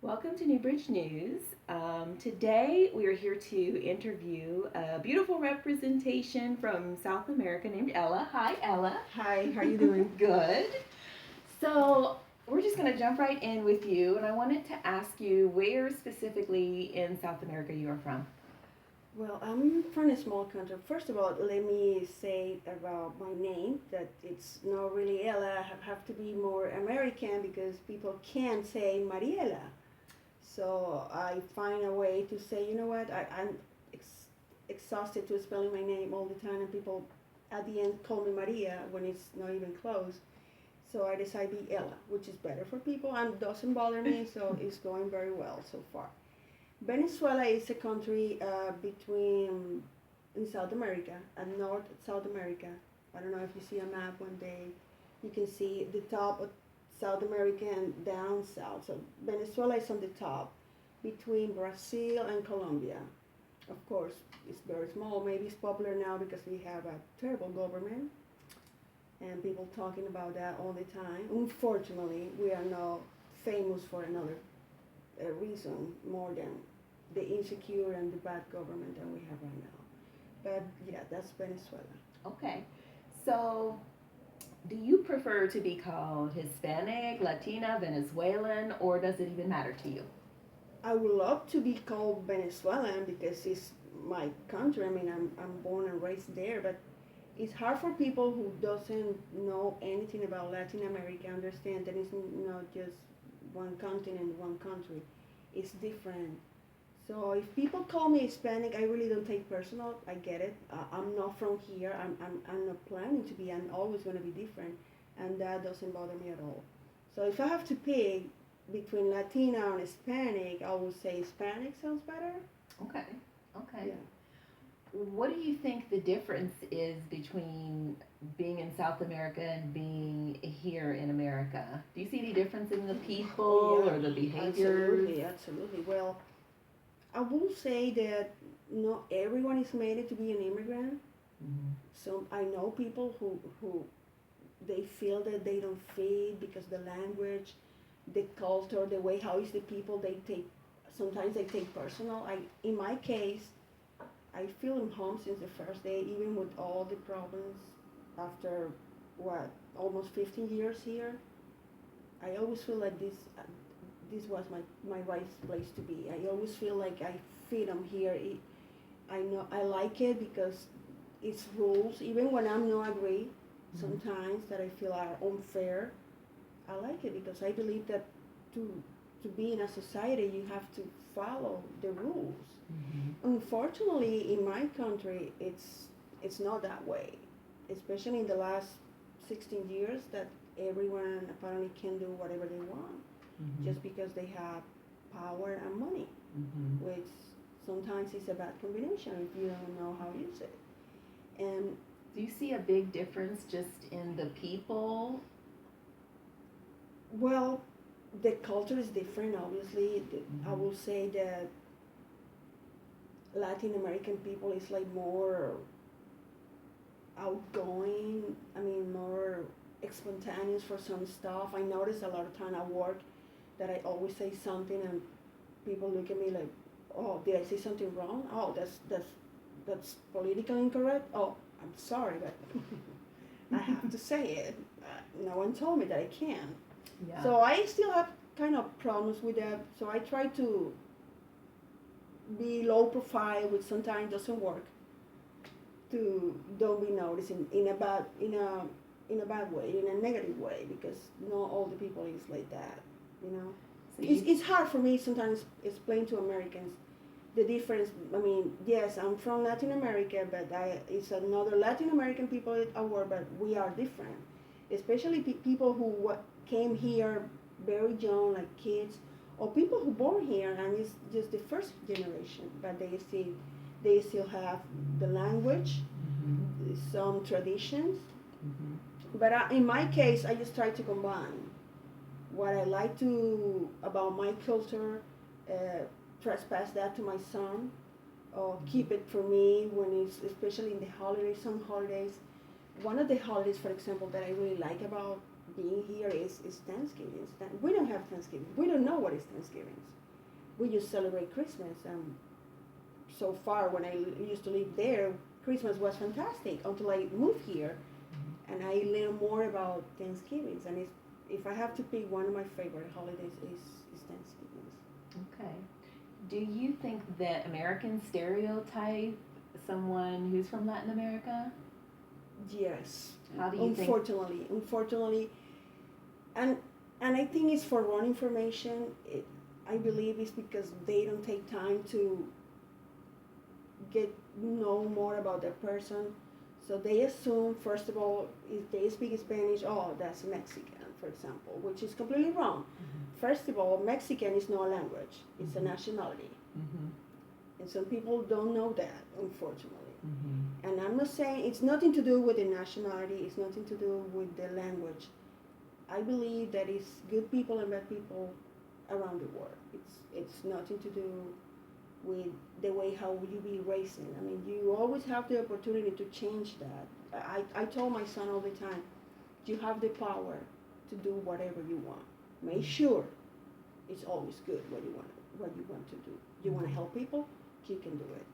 Welcome to Newbridge News. Today we are here to interview a beautiful representation from South America named Ella. Hi, Ella. Hi, how you doing? Good. So we're just going to jump right in with you, and I wanted to ask you where specifically in South America you are from. Well, I'm from a small country. First of all, let me say about my name that it's not really Ella. I have to be more American because people can't say Mariela. So I find a way to say, you know what, I'm exhausted to spelling my name all the time, and people at the end call me Maria when it's not even close. So I decided to be Ella, which is better for people and doesn't bother me, so it's going very well so far. Venezuela is a country between in South America and North South America. I don't know if you see a map one day, you can see the top of South America and down south. So Venezuela is on the top between Brazil and Colombia. Of course, it's very small. Maybe it's popular now because we have a terrible government and people talking about that all the time. Unfortunately, we are not famous for another reason more than the insecure and the bad government that we have right now. But yeah, that's Venezuela. Okay. So do you prefer to be called Hispanic, Latina, Venezuelan, or does it even matter to you? I would love to be called Venezuelan because it's my country. I mean, I'm born and raised there, but it's hard for people who doesn't know anything about Latin America understand that it's not just one continent, one country. It's different. So if people call me Hispanic, I really don't take personal. I get it. I'm not from here. I'm not planning to be. I'm always going to be different, and that doesn't bother me at all. So if I have to pick between Latina and Hispanic, I would say Hispanic sounds better. Okay. Okay. Yeah. What do you think the difference is between being in South America and being here in America? Do you see any difference in the people Oh or the yeah, behaviors? absolutely, absolutely. Well, I will say that not everyone is made to be an immigrant. Mm-hmm. So I know people who they feel that they don't fit because the language, the culture, the way how is the people they take. Sometimes they take personal. In my case, I feel in home since the first day, even with all the problems. After what almost 15 years here, I always feel like this was my right place to be. I always feel like I fit them here. I know I like it because it's rules. Even when I'm not agree, sometimes that I feel are unfair, I like it because I believe that to to be in a society you have to follow the rules. Mm-hmm. Unfortunately, in my country, it's not that way. Especially in the last 16 years, that everyone apparently can do whatever they want Mm-hmm. just because they have power and money, Mm-hmm. which sometimes is a bad combination if you don't know how to use it. And Do you see a big difference just in the people? well, the culture is different. Obviously, I Mm-hmm. will say that Latin American people is like more outgoing. I mean, more spontaneous for some stuff. I notice a lot of time at work that I always say something and people look at me like, "Oh, did I say something wrong? Oh, that's politically incorrect. Oh, I'm sorry, but I have to say it. No one told me that I can." Yeah. So I still have kind of problems with that. So I try to be low profile, which sometimes doesn't work. To don't be noticed in a bad way, in a negative way, because not all the people is like that. You know, So you. it's hard for me sometimes explain to Americans the difference. I mean, yes, I'm from Latin America, but it's another Latin American people at our world, but we are different. Especially people who came here very young, like kids, or people who born here and it's just the first generation, but they still have the language, Mm-hmm. some traditions. Mm-hmm. But in my case, I just try to combine what I like to about my culture, uh, trespass that to my son, or keep it for me when it's especially in the holidays. Some holidays, one of the holidays, for example, that I really like about being here is Thanksgiving. We don't have Thanksgiving. We don't know what is Thanksgiving. We just celebrate Christmas. So far, when I used to live there, Christmas was fantastic until I moved here, and I learned more about Thanksgivings. And if I have to pick one of my favorite holidays is Thanksgiving. Okay. Do you think that Americans stereotype someone who's from Latin America? Yes. How do you Unfortunately, and I think it's for wrong information. I believe it's because they don't take time to know more about that person. So they assume, first of all, if they speak Spanish, oh, that's Mexican, for example, which is completely wrong. First of all, Mexican is not a language; it's a nationality, and some people don't know that, unfortunately. And I'm not saying it's nothing to do with the nationality; it's nothing to do with the language. I believe that it's good people and bad people around the world. It's nothing to do with the way how you be raising. I mean, you always have the opportunity to change that. I told my son all the time, you have the power to do whatever you want. Make sure it's always good what you want to do. You want to help people, you can do it.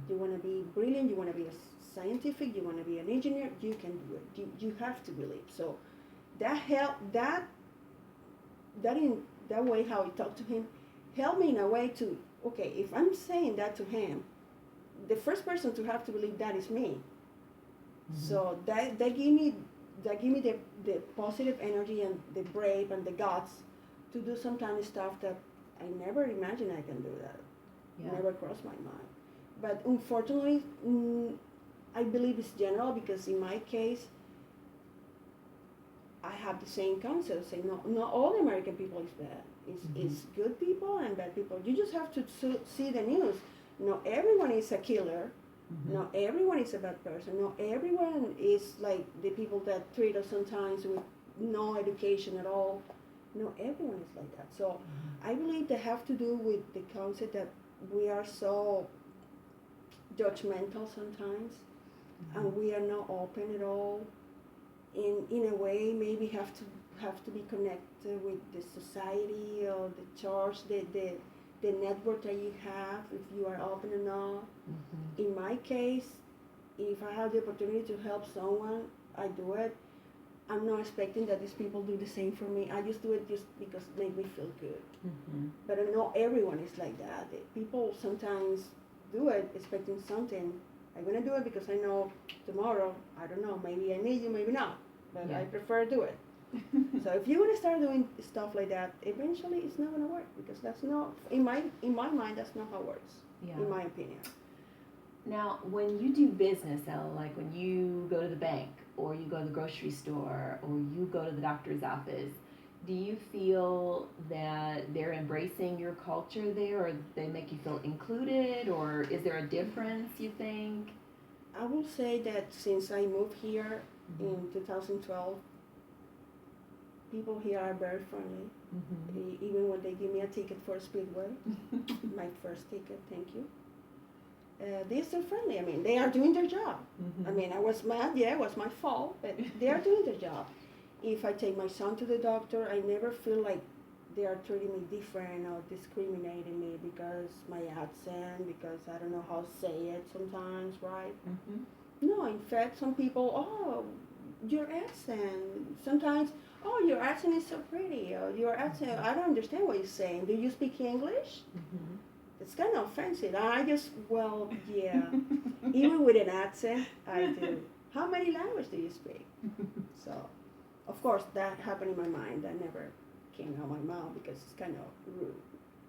You want to be brilliant, you want to be a scientific, you want to be an engineer, you can do it. You have to believe. So that way how I talked to him helped me in a way to, okay, if I'm saying that to him, the first person to have to believe that is me. So that give me the positive energy and the brave and the guts to do some kind of stuff that I never imagined I can do that. Never crossed my mind. But unfortunately, I believe it's general because in my case, I have the same concept. Say not all American people is bad. It's good people and bad people. You just have to see the news. Not everyone is a killer. Not everyone is a bad person. Not everyone is like the people that treat us sometimes with no education at all. No, everyone is like that. So I believe they have to do with the concept that we are so judgmental sometimes, and we are not open at all. In a way, maybe have to be connected with the society or the church, the network that you have, if you are open or not. In my case, if I have the opportunity to help someone, I do it. I'm not expecting that these people do the same for me. I just do it just because it makes me feel good. But I know everyone is like that. People sometimes do it expecting something. I'm going to do it because I know tomorrow, I don't know, maybe I need you, maybe not. But I prefer to do it. So if you're going to start doing stuff like that, eventually it's not going to work because that's not, in my mind, that's not how it works, in my opinion. Now, when you do business, Ella, like when you go to the bank or you go to the grocery store or you go to the doctor's office, do you feel that they're embracing your culture there, or they make you feel included, or is there a difference, you think? I will say that since I moved here in 2012, people here are very friendly. Even when they give me a ticket for Speedway, my first ticket, thank you. They're so friendly. I mean, they are doing their job. I mean, I was mad. Yeah, it was my fault, but they are doing their job. If I take my son to the doctor, I never feel like they are treating me different or discriminating me because my accent, because I don't know how to say it sometimes, right? No, in fact, some people, oh, your accent. Sometimes, oh, your accent is so pretty. Or your accent, I don't understand what you're saying. Do you speak English? It's kind of offensive. I just, well, yeah. Even with an accent, I do. How many languages do you speak? So, of course, that happened in my mind. That never came out of my mouth because it's kind of rude.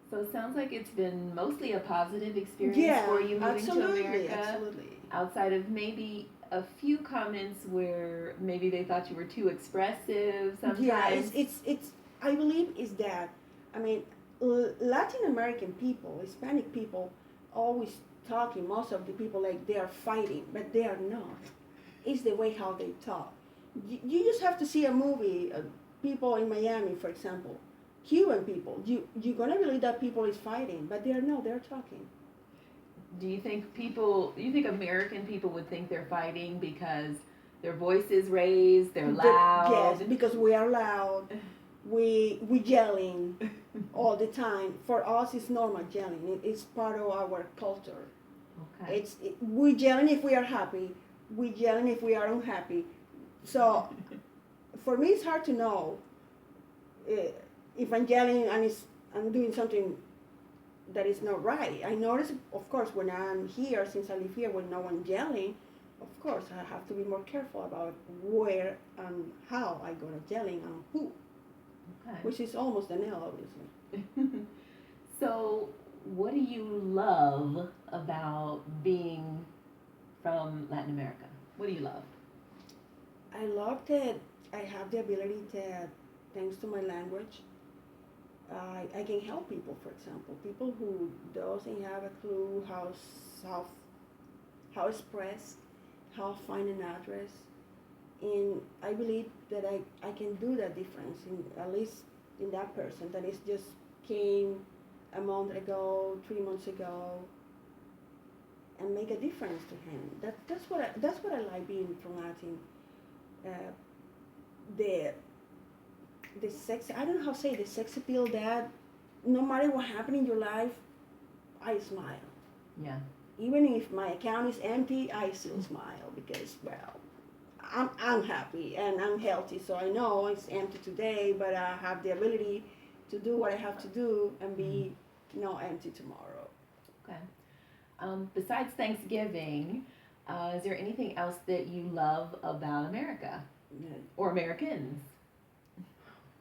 So it sounds like it's been mostly a positive experience for you moving to America. Absolutely. Outside of maybe a few comments where maybe they thought you were too expressive sometimes. Yeah, it's I believe is that, I mean, Latin American people, Hispanic people, always talking, most of the people like they are fighting, but they are not. It's the way how they talk. You just have to see a movie, people in Miami, for example, Cuban people. You're going to believe that people is fighting, but they're talking. Do you think American people would think they're fighting because Their voices raised, they're The- loud. yes, because we are loud. We yelling all the time. For us, it's normal yelling. It's part of our culture. Okay. We yelling if we are happy. We yelling if we are unhappy. So for me, it's hard to know uh, if I'm yelling and I'm doing something that is not right. I notice, of course, when I'm here, since I live here, when no one's yelling, of course, I have to be more careful about where and how I go to yelling and who, Okay. which is almost Danel, obviously. So, what do you love about being from Latin America? What do you love? I love that I have the ability that, thanks to my language, I can help people. For example, people who doesn't have a clue how how express, how find an address, and I believe that I can do that difference in at least in that person that is just came a month ago, 3 months ago, and make a difference to him. That's what I like being from Latin. Uh, the the sex, I don't know how to say, the sex appeal that no matter what happened in your life, I smile. Yeah. Even if my account is empty, I still smile because, well, I'm happy and I'm healthy. So I know it's empty today, but I have the ability to do what I have to do and be empty tomorrow. Okay. Besides Thanksgiving, is there anything else that you love about America Yeah. or Americans?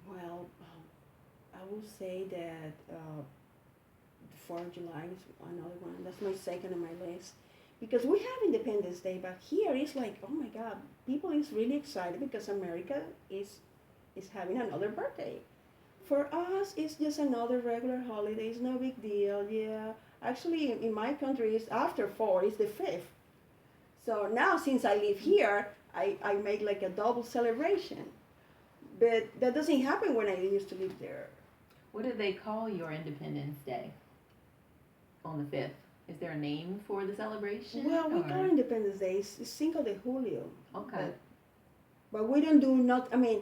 Well, I will say that the 4th of July is another one. That's my second on my list. Because we have Independence Day, but here it's like, oh my God, people is really excited because America is having another birthday. For us, it's just another regular holiday. It's no big deal. Yeah, actually, in my country, it's after 4. It's the 5th. So now, since I live here, I make like a double celebration. But that doesn't happen when I used to live there. What do they call your Independence Day on the 5th? Is there a name for the celebration? Well, we or? call Independence Day. It's Cinco de Julio. Okay. But we don't do not. I mean,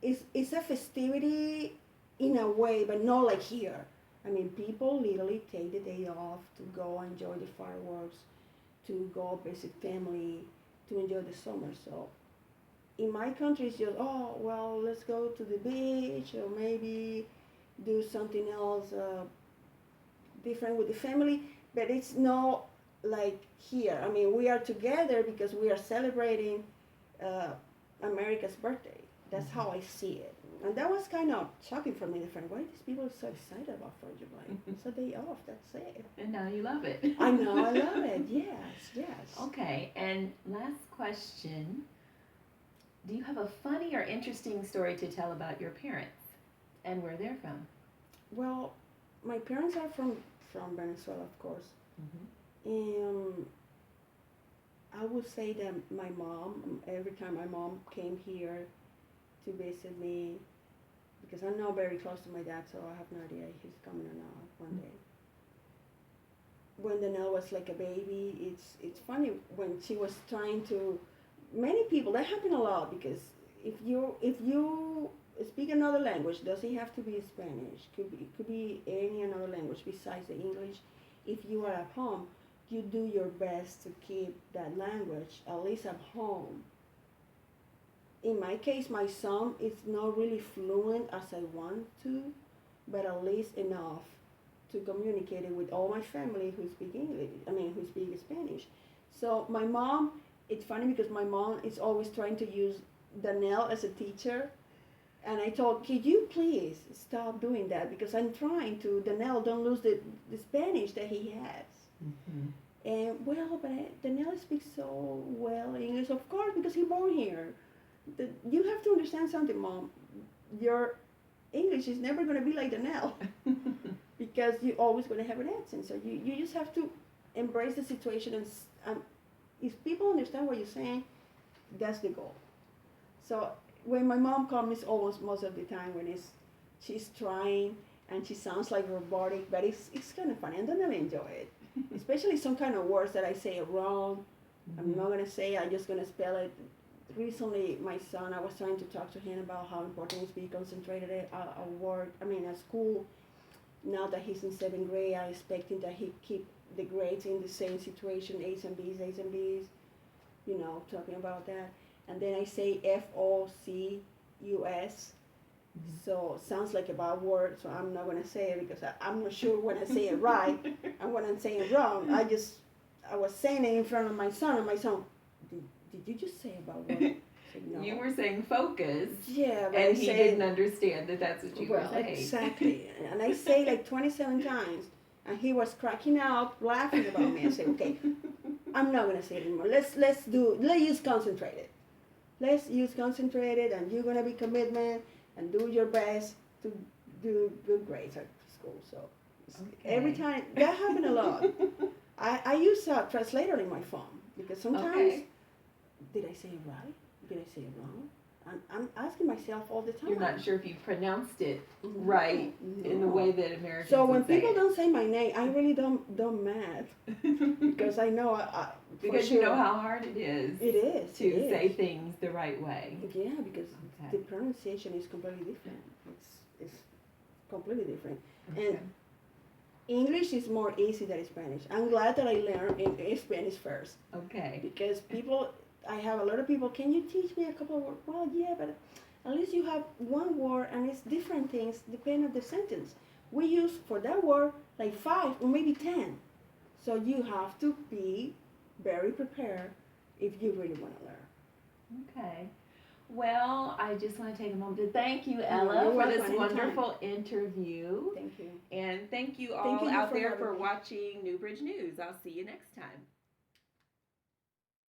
it's a festivity in a way, but not like here. I mean, people literally take the day off to go enjoy the fireworks, to go visit family, to enjoy the summer. So in my country, it's just, oh, well, let's go to the beach or maybe do something else different with the family. But it's not like here. I mean, we are together because we are celebrating uh, America's birthday. That's how I see it. And that was kind of shocking for me. Why these people are so excited about 4th of July? It's a day off, that's it. And now you love it. I know, I love it. Yes. Okay, and last question. Do you have a funny or interesting story to tell about your parents and where they're from? Well, my parents are from Venezuela, of course. And I would say that my mom, every time my mom came here to visit me, because I'm not very close to my dad, so I have no idea if he's coming or not one day. When Danel was like a baby, it's funny when she was trying to. Many people, that happen a lot because if you speak another language, doesn't have to be Spanish. Could be any another language besides the English. If you are at home, you do your best to keep that language at least at home. In my case, my son is not really fluent as I want to, but at least enough to communicate it with all my family who speak English. I mean, who speak Spanish. So my mom, it's funny because my mom is always trying to use Danel as a teacher. And I told, could you please stop doing that? Because I'm trying to, Danel, don't lose the Spanish that he has. And, well, but Danel speaks so well English, of course, because he born here. You have to understand something, Mom. Your English is never going to be like Danel because you're always going to have an accent. So you just have to embrace the situation. And if people understand what you're saying, that's the goal. So when my mom comes, almost most of the time when she's trying and she sounds like robotic, but it's kind of funny, and then I enjoy it. Especially some kind of words that I say wrong. I'm not gonna say. I'm just gonna spell it recently my son, I was trying to talk to him about how important it is to be concentrated at work, at school. Now that he's in 7th grade, I expecting that he keep the grades in the same situation, A's and B's, talking about that. And then I say FOCUS. So sounds like a bad word, so I'm not gonna say it because I'm not sure when I say it right and when I'm saying it wrong. I was saying it in front of my son, and my son, did you just say a bad word? I said, no. You were saying focus. Yeah, but and he didn't understand that that's what you were saying. Exactly. And I say like 27 times, and he was cracking up, laughing about me. I said, okay, I'm not gonna say it anymore. Let's use concentrated. Let's use concentrated, and you're gonna be commitment and do your best to do good grades at school. So every time that happened a lot. I use a translator in my phone because sometimes did I say it right? Did I say it wrong? I'm asking myself all the time. You're not sure if you pronounced it right in the way that Americans So when would say people it. don't say my name, I really don't mad because I know because you know how hard it is. It is to say things the right way. Yeah, because the pronunciation is completely different. It's completely different. And English is more easy than Spanish. I'm glad that I learned in Spanish first. Okay. Because I have a lot of people, can you teach me a couple of words? Well, yeah, but at least you have one word and it's different things depending on the sentence. We use for that word like 5 or maybe 10. So you have to be very prepared if you really want to learn. Okay. Well, I just want to take a moment to thank you, Ella, for this wonderful interview. Thank you. And thank you all out there for watching Nubridge News. I'll see you next time.